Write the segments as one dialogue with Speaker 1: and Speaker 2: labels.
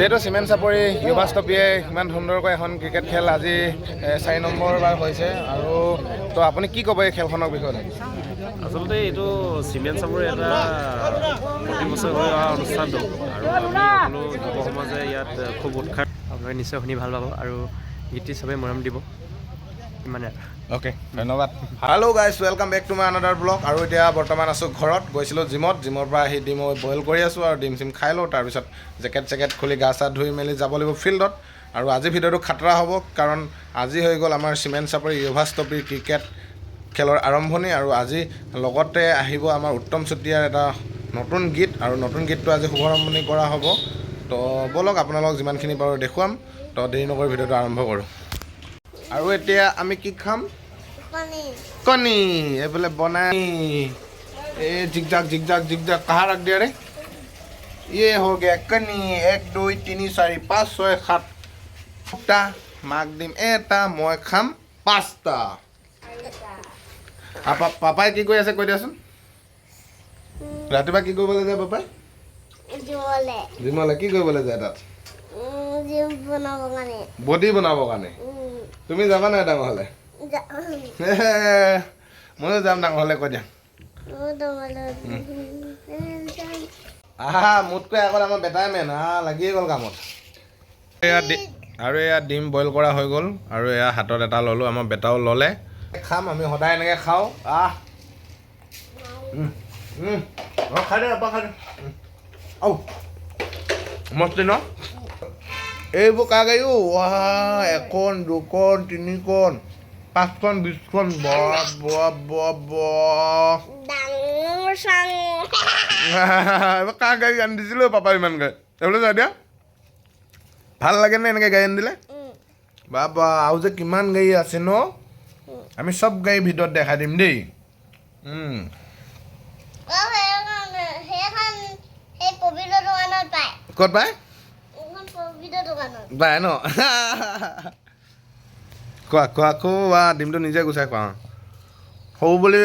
Speaker 1: যিহেতু চিমেণ্ট চাপৰি ইউভা ষ্টপিয়ে ইমান সুন্দৰকৈ এখন ক্ৰিকেট খেল আজি 4 নম্বৰবাৰ হৈছে আৰু তো আপুনি কি ক'ব এই খেলখনৰ বিষয়ে?
Speaker 2: আচলতে এইটো চিমেণ্ট চাপৰি এটা প্ৰতি বছৰ হৈ অহা অনুষ্ঠানটো আৰু আমি সকলো যুৱ সমাজে ইয়াত খুব উৎসাহ আপোনালোকে নিশ্চয় শুনি ভাল পাব আৰু গীতটি চবেই মৰম দিব মানে
Speaker 1: অ'কে ধন্যবাদ। Hello' guys welcome back to my another blog. আৰু এতিয়া বৰ্তমান আছোঁ ঘৰত, গৈছিলোঁ জিমৰ পৰা আহি ডিম বইল কৰি আছোঁ আৰু ডিম চিম খাই লওঁ, তাৰপিছত জেকেট খুলি গা চা ধুই মেলি যাব লাগিব ফিল্ডত। আৰু আজি ভিডিঅ'টো খাতৰা হ'ব কাৰণ আজি হৈ গ'ল আমাৰ চিমেণ্ট চাপৰি ইউভা ষ্টপিৰ ক্ৰিকেট খেলৰ আৰম্ভণি আৰু আজি লগতে আহিব আমাৰ উত্তম চুতীয়াৰ এটা নতুন গীত আৰু নতুন গীতটো আজি শুভাৰম্ভণি কৰা হ'ব। তো ব'লক আপোনালোকক যিমানখিনি পাৰোঁ দেখুৱাম। তো দেৰি নকৰি ভিডিঅ'টো আৰম্ভ কৰোঁ। আৰু এতিয়া আমি কি খাম? কণী। এইফালে বনাই এই জিগজাগ কাহাৰ ৰাখ দিয়া ৰে। ये हो गया कनी 1 2 3 4 5 6 7টা মাক দিম এটা মই খাম 5টা। পাপাই কি কৈ আছে কৈ দিয়াচোন। ৰাতিপুৱা কি কৰিবলৈ যায় পাপাই? জিমলে কি কৰিবলৈ যায় তাত? বডি বনাবৰ কাৰণে। তুমি যাবা নাই ডাঙৰ হ'লে? ময়ো যাম ডাঙৰ হ'লে কৈ দিয়া। মোতকৈ আগত আমাৰ বেটাই মেন লাগিয়ে গ'ল কামত। আৰু এয়া ডিম বইল কৰা হৈ গ'ল আৰু এয়া হাতত এটা ল'লোঁ, আমাৰ বেটাও ল'লে। খাম আমি সদায় এনেকৈ খাওঁ। খাই দে আপা খাই দে। মস্তি ন এইবোৰ কা গাড়ী 1খন 2খন 3খন 5খন 20খন এইবাৰ কাৰ গাড়ী আনি দিছিলোঁ পাপা ইমানকৈ এইফালে যা দিয়া। ভাল লাগেনে এনেকৈ গাড়ী আনি দিলে? বাবা আৰু যে কিমান গাড়ী আছে ন, আমি চব গাড়ী ভিতৰত দেখাই দিম দেই। ক'ত পায়? পায় ন? খোৱা ডিমটো নিজে গুচাই খোৱা। সৰু বুলি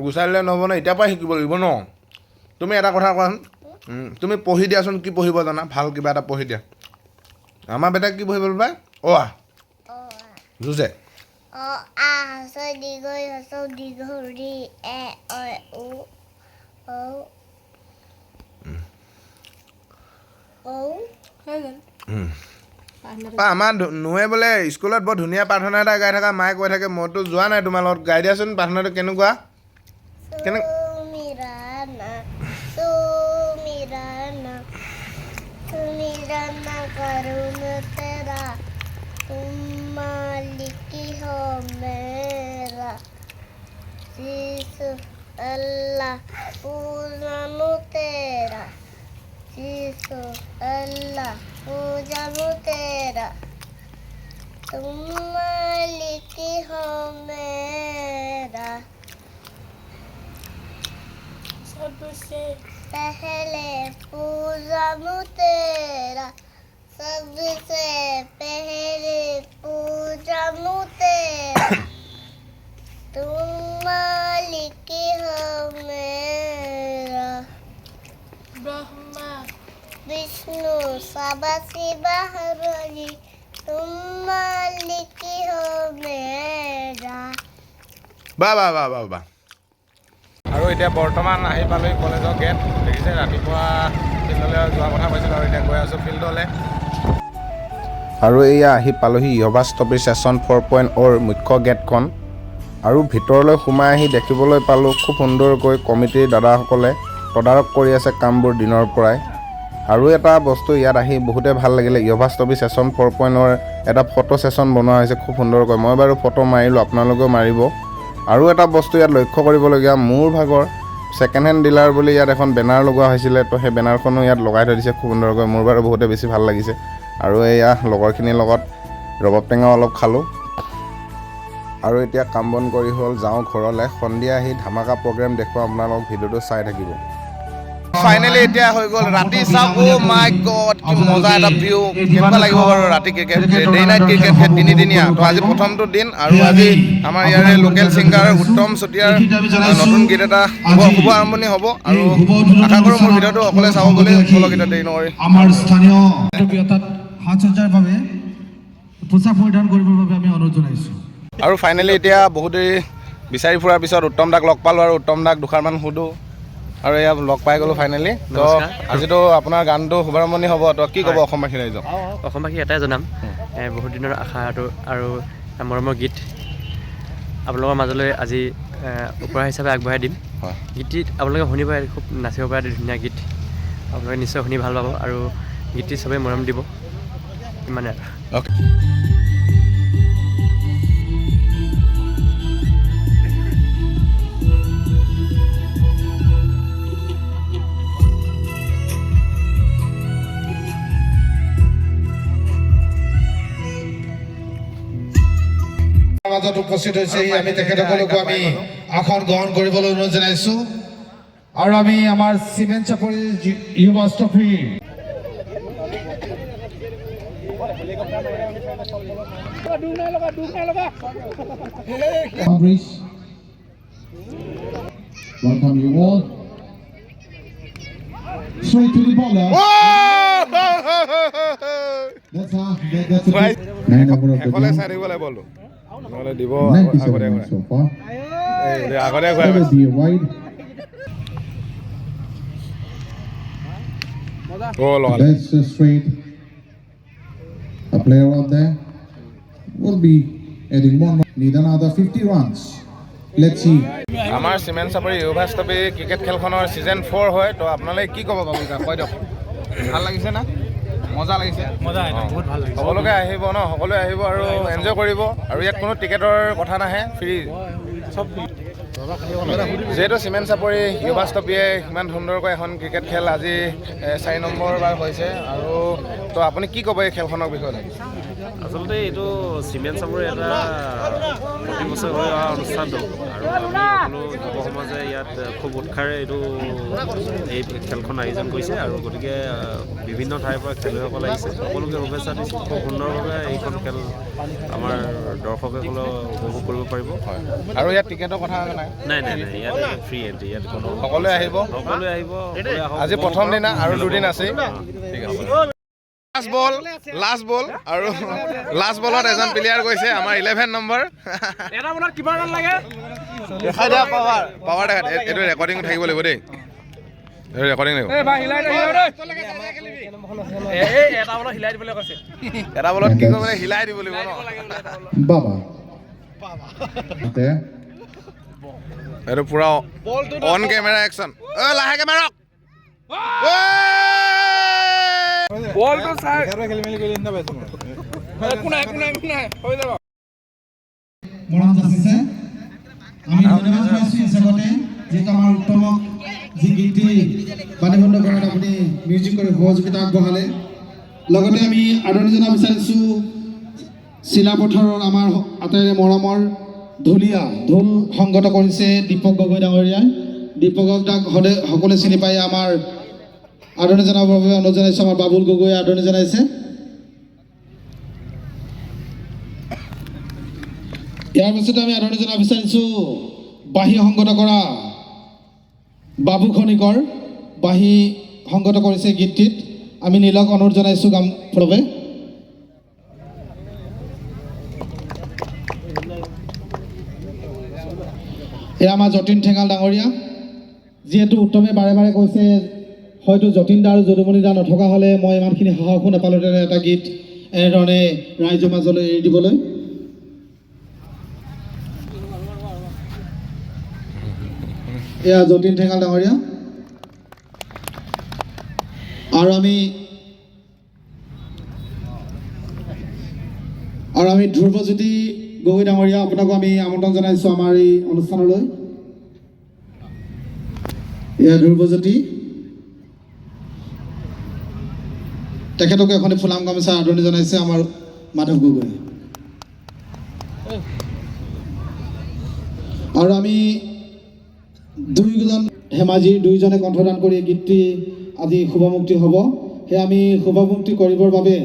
Speaker 1: গুচাই দিলে নহ'ব ন, এতিয়াৰ পৰাই শিকিব লাগিব ন। তুমি এটা কথা কোৱাচোন, তুমি পঢ়ি দিয়াচোন, কি পঢ়িব জানা? ভাল কিবা এটা পঢ়ি দিয়া। আমাৰ বেটাক কি পঢ়িব পায়? যুঁজে আমাৰ নুৱে বোলে স্কুলত বৰ ধুনীয়া প্ৰাৰ্থনা এটা গাই থকা মায়ে কৈ থাকে। মইতো যোৱা নাই তোমাৰ লগত, গাই দিয়াচোন প্ৰাৰ্থনাটো কেনেকুৱা?
Speaker 3: पहले पूजा तेरा, सबसे पहले पूजा तेरा, तुम मालिक हो मेरा। ब्रह्मा विष्णु सबसे बहरी, तुम मालिक हो मेरा।
Speaker 1: বাহ। আৰু এতিয়া বৰ্তমান আহি পালোঁ কলেজৰ গেট। দেখিছে ৰাতিপুৱা ফিল্ডলৈ যোৱাৰ কথা কৈছিলোঁ আৰু এতিয়া গৈ আছোঁ ফিল্ডলৈ। আৰু এয়া আহি পালোঁহি ইউভা ষ্টপিৰ ছেশ্যন 4.0ৰ মুখ্য গেটখন। আৰু ভিতৰলৈ সোমাই আহি দেখিবলৈ পালোঁ খুব সুন্দৰকৈ কমিটিৰ দাদাসকলে তদাৰক কৰি আছে কামবোৰ দিনৰ পৰাই। আৰু এটা বস্তু ইয়াত আহি বহুতে ভাল লাগিলে, ইউভা ষ্টপিৰ ছেশ্যন 4.0ৰ এটা ফটো ছেশ্যন বনোৱা হৈছে খুব সুন্দৰকৈ। মই বাৰু ফটো মাৰিলোঁ, আপোনালোকেও মাৰিব। আৰু এটা বস্তু ইয়াত লক্ষ্য কৰিবলগীয়া, মোৰ ভাগৰ ছেকেণ্ড হেণ্ড ডিলাৰ বুলি ইয়াত এখন বেনাৰ লগোৱা হৈছিলে। তো সেই বেনাৰখনো ইয়াত লগাই থৈ দিছে খুব সুন্দৰকৈ, মোৰ বাৰু বহুতে বেছি ভাল লাগিছে। আৰু এয়া লগৰখিনিৰ লগত ৰবাব টেঙাও অলপ খালোঁ। আৰু এতিয়া কাম বন কৰি হ'ল যাওঁ ঘৰলৈ। সন্ধিয়া আহি ধামাকা প্ৰগ্ৰেম দেখুৱাম, আপোনালোক ভিডিঅ'টো চাই থাকিব। ফাইনেলি এতিয়া হৈ গ'ল ৰাতি চাওক অ' মাই গড কি মজা এটা ভিউ কেনেকুৱা লাগিব বাৰু ৰাতি ক্ৰিকেট ডে নাইট ক্ৰিকেট তিনিদিনীয়া তো আজি প্ৰথমটো দিন আৰু আজি আমাৰ ইয়াৰে লোকেল ছিংগাৰ উত্তম চুতীয়াৰ নতুন গীত এটা শুভ আৰম্ভণি হ'ব আৰু আশা কৰোঁ মোৰ ভিডিঅ'টো অকলে চাব বুলি সকলো গীত দেৰি নকৰি
Speaker 4: আমাৰ স্থানীয় প্ৰিয়তাত সাজসজ্জাৰ বাবে পোচাক পৰিধান কৰিবৰ বাবে আমি অনুৰোধ জনাইছোঁ।
Speaker 1: আৰু ফাইনেলি এতিয়া বহুত দেৰি বিচাৰি ফুৰাৰ পিছত উত্তম দাক লগ পালোঁ আৰু উত্তম দাক দুষাৰমান সুধোঁ আৰু এয়া লগ পাই গ'লোঁ ফাইনেলি তো আজিতো আপোনাৰ গানটো শুভাৰম্ভণি হ'ব তো কি ক'ব অসমবাসী ৰাইজক
Speaker 2: অসমবাসী এটাই জনাম বহুত দিনৰ আশাটো আৰু মৰমৰ গীত আপোনালোকৰ মাজলৈ আজি উপহাৰ হিচাপে আগবঢ়াই দিম গীতটি আপোনালোকে শুনিব খুব নাচিব পৰা ধুনীয়া গীত আপোনালোকে নিশ্চয় শুনি ভাল পাব আৰু গীতটি চবেই মৰম দিব ইমানে
Speaker 1: অ'কে
Speaker 4: মাজত উপস্থিত হৈছে আমি তেখেতসকলকো আমি আসন গ্ৰহণ কৰিবলৈ অনুৰোধ জনাইছোঁ আৰু আমি আমাৰ চিমেণ্ট চাপৰি যুৱ trophy welcome you all straight to the bowler that's a 9 number of the
Speaker 1: এফালে
Speaker 4: game
Speaker 1: চাই থাকিব লাগিব বলটো নহ'লে দিব
Speaker 4: 97 runs so far
Speaker 1: আগতে
Speaker 4: that will be a wide that's a straight a player out there will be adding one more. Need another 50 runs let's see
Speaker 1: আমাৰ cement চাপৰি ইউভাৰ্ছ ট্ৰফি ক্ৰিকেট খেলখনৰ ছিজন 4 হয় তো আপোনালোকে কি ক'ব বাবু কৈ দিয়ক ভাল লাগিছে না মজা লাগিছে বহুত ভাল লাগিছে সকলোকে আহিব ন সকলোৱে আহিব আৰু এনজয় কৰিব আৰু ইয়াত কোনো টিকেটৰ কথা নাহে ফ্ৰী চব যিহেতু চিমেণ্ট চাপৰি ইউভাৰ্ছ ট্ৰফিয়ে ইমান সুন্দৰকৈ এখন ক্ৰিকেট খেল আজি 4 নম্বৰবাৰ হৈছে আৰু তো আপুনি কি ক'ব এই খেলখনৰ বিষয়ে
Speaker 2: আচলতে এইটো চিমেণ্ট চাপৰি এটা প্ৰতি বছৰ হৈ অহা অনুষ্ঠানটো আৰু আমি সকলো যুৱ সমাজে ইয়াত খুব উৎসাহেৰে এই খেলখন আয়োজন কৰিছে আৰু গতিকে বিভিন্ন ঠাইৰ পৰা খেলুৱৈসকল আহিছে সকলোকে শুভেচ্ছা দিছোঁ খুব সুন্দৰভাৱে এইখন খেল আমাৰ দৰ্শকসকলে উপভোগ কৰিব পাৰিব
Speaker 1: আৰু ইয়াত টিকেটৰ কথা নাই
Speaker 2: নাই ইয়াত ফ্ৰী এণ্ট্ৰি ইয়াত কোনো
Speaker 1: সকলোৱে আহিব আজি প্ৰথম দিনা আৰু দুদিন আছে ঠিক আছে লাষ্ট বল আৰু লাষ্ট বলত এজন প্লেয়াৰ গৈছে আমাৰ 11 নম্বৰ
Speaker 2: এটা বলত কিমান ৰান লাগে
Speaker 1: দেখাই দিয়া পাৱাৰ দেখা এইটো ৰেকৰ্ডিং থাকিব লাগিব দেই ৰেকৰ্ডিং লাগিব
Speaker 2: এটা বলত হিলাই দিবলৈ কৈছে
Speaker 1: এটা বলত কি কৰিব মানে হিলাই দিব লাগিব ন
Speaker 4: বাবা
Speaker 1: এইটো পুৰা অন কেমেৰা একশ্যন লাহেকে মাৰক
Speaker 2: বলটো চাই খেলি মেলি কৰি দিন পাইছো একো নাই হৈ যাব
Speaker 4: মৰম যাচিছে আমি ধন্যবাদ জনাইছোঁ হিচাপতে যিহেতু আমাৰ উত্তমক যি গীতটি বাণীবদ্ধ কৰাত আপুনি মিউজিক কৰি সহযোগিতা আগবঢ়ালে লগতে আমি আদৰণি জনাব বিচাৰিছোঁ চিলাপথাৰৰ আমাৰ আটাইৰে মৰমৰ ঢুলীয়া ঢোল সংগত কৰিছে দীপক গগৈ ডাঙৰীয়াই দীপক দাক সকলোৱে চিনি পাই আমাৰ আদৰণি জনাবৰ বাবে অনুৰোধ জনাইছোঁ আমাৰ বাবুল গগৈয়ে আদৰণি জনাইছে ইয়াৰ পিছতে আমি আদৰণি জনাব বিচাৰিছোঁ বাঁহী সংগত কৰা বাবু খনিকৰ বাঁহী সংগত কৰিছে গীতটিত আমি নীলক অনুৰোধ জনাইছোঁ গাম বাবে এয়া আমাৰ যতীন ঠেঙাল ডাঙৰীয়া যিহেতু উত্তমে বাৰে বাৰে কৈছে হয়তো যতীন দা আৰু যদুমণি দা নথকা হ'লে মই ইমানখিনি সাহসো নাপালোহেঁতেন এটা গীত এনেধৰণে ৰাইজৰ মাজলৈ এৰি দিবলৈ এয়া যতীন ঠেঙাল ডাঙৰীয়া আৰু আমি ধ্ৰুৱজ্যোতি গগৈ ডাঙৰীয়া আপোনাকো আমি আমন্ত্ৰণ জনাইছোঁ আমাৰ এই অনুষ্ঠানলৈ এয়া ধ্ৰুৱজ্যোতি তেখেতক এখনি ফুলাম গামোচা আদৰণি জনাইছে আমাৰ মাধৱ গগৈ আৰু আমি দুইজন হেমাজিৰ দুইজনে কণ্ঠদান কৰি এই গীতটি আজি শুভমুক্তি হ'ব। সেয়ে আমি শুভমুক্তি কৰিবৰ বাবে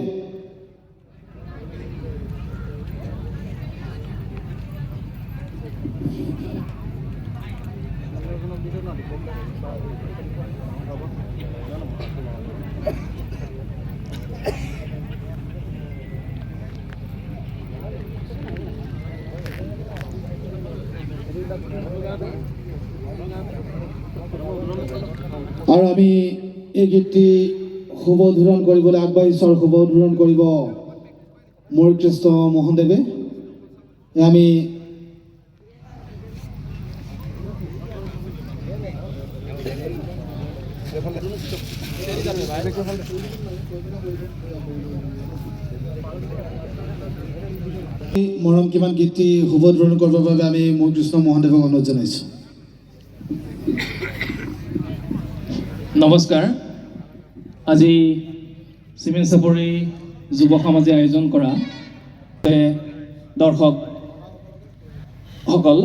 Speaker 4: আৰু আমি এই গীতটি শুভোদ্বোধন কৰিবলৈ আগবাঢ়িছোঁ আৰু শুভোদ্বোধন কৰিব মোৰ কৃষ্ণ মোহনদেৱে। আমি মৰম কিমান গীতটি শুভোদ্বোধন কৰিবৰ বাবে আমি মোৰ কৃষ্ণ মোহনদেৱক অনুৰোধ জনাইছোঁ।
Speaker 5: নমস্কাৰ। আজি চিমেণ্ট চাপৰি যুৱ সমাজে আয়োজন কৰা দৰ্শকসকল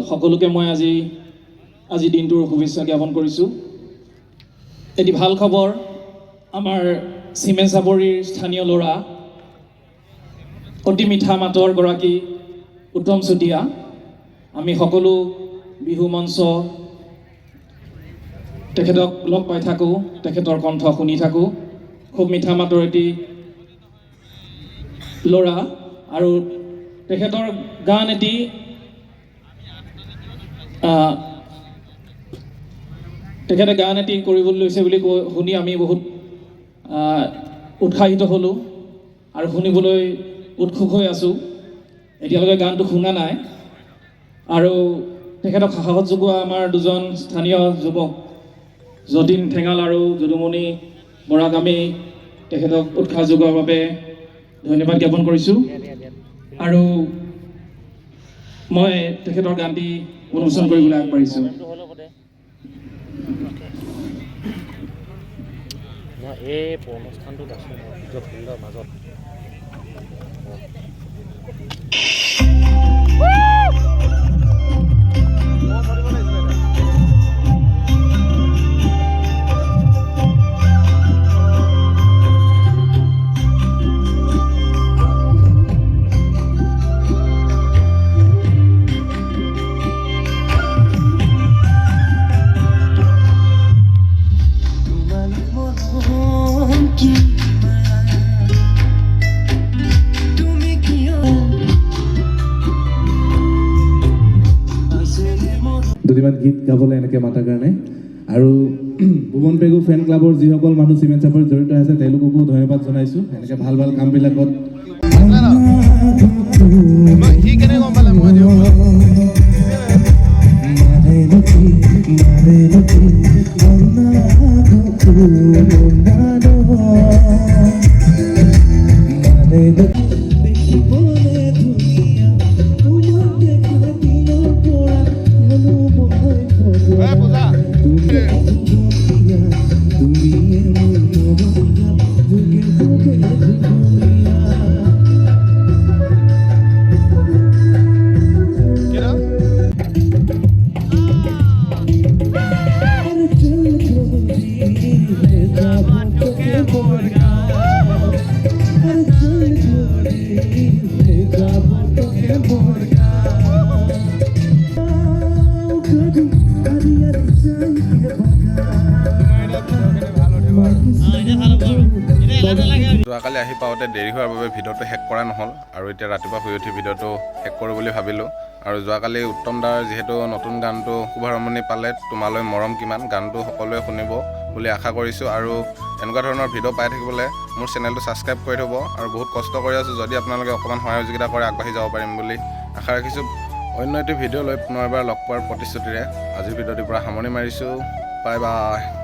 Speaker 5: সকলোকে মই আজি দিনটোৰ শুভেচ্ছা জ্ঞাপন কৰিছোঁ। এটি ভাল খবৰ, আমাৰ চিমেণ্ট চাপৰিৰ স্থানীয় ল'ৰা অতি মিঠা মাতৰ গৰাকী উত্তম চুতীয়া, আমি সকলো বিহু মঞ্চ তেখেতক লগ পাই থাকোঁ, তেখেতৰ কণ্ঠ শুনি থাকোঁ। খুব মিঠা মাতৰ এটি ল'ৰা আৰু তেখেতৰ গান এটি তেখেতে গান এটি কৰিবলৈ লৈছে বুলি শুনি আমি বহুত উৎসাহিত হ'লোঁ আৰু শুনিবলৈ উৎসুক হৈ আছোঁ। এতিয়ালৈকে গানটো শুনা নাই আৰু তেখেতক সাহস যোগোৱা আমাৰ দুজন স্থানীয় যুৱক যতীন ঠেঙাল আৰু যদুমণি বৰাক আমি তেখেতক উৎসাহ যোগোৱাৰ বাবে ধন্যবাদ জ্ঞাপন কৰিছোঁ আৰু মই তেখেতৰ গানটি উন্মোচন কৰিবলৈ আগবাঢ়িছোঁ।
Speaker 2: এই অনুষ্ঠানটোত আছোঁ ফিল্ডৰ মাজত।
Speaker 6: দুটিমান গীত গাবলৈ এনেকৈ মাতাৰ কাৰণে আৰু ভুৱন পেগু ফেন ক্লাবৰ যিসকল মানুহ চিমেণ্ট চাপৰিত জড়িত আছে তেওঁলোককো ধন্যবাদ জনাইছোঁ। এনেকৈ ভাল ভাল কামবিলাকত
Speaker 1: যোৱাকালি আহি পাওঁতে দেৰি হোৱাৰ বাবে ভিডিঅ'টো শেষ কৰা নহ'ল আৰু এতিয়া ৰাতিপুৱা শুই উঠি ভিডিঅ'টো শেষ কৰোঁ বুলি ভাবিলোঁ। আৰু যোৱাকালি উত্তম দাৰ যিহেতু নতুন গানটো শুভাৰম্ভণি পালে, তোমালৈ মৰম কিমান, গানটো সকলোৱে শুনিব বুলি আশা কৰিছোঁ। আৰু এনেকুৱা ধৰণৰ ভিডিঅ' পাই থাকিবলৈ মোৰ চেনেলটো ছাবস্ক্ৰাইব কৰি থ'ব। আৰু বহুত কষ্ট কৰি আছোঁ, যদি আপোনালোকে অকণমান সহায় সহযোগিতা কৰে আগবাঢ়ি যাব পাৰিম বুলি আশা ৰাখিছোঁ। অন্য এটি ভিডিঅ' লৈ পুনৰ এবাৰ লগ পোৱাৰ প্ৰতিশ্ৰুতিৰে আজিৰ ভিডিঅ'টিৰ পৰা সামৰণি মাৰিছোঁ। Bye bye.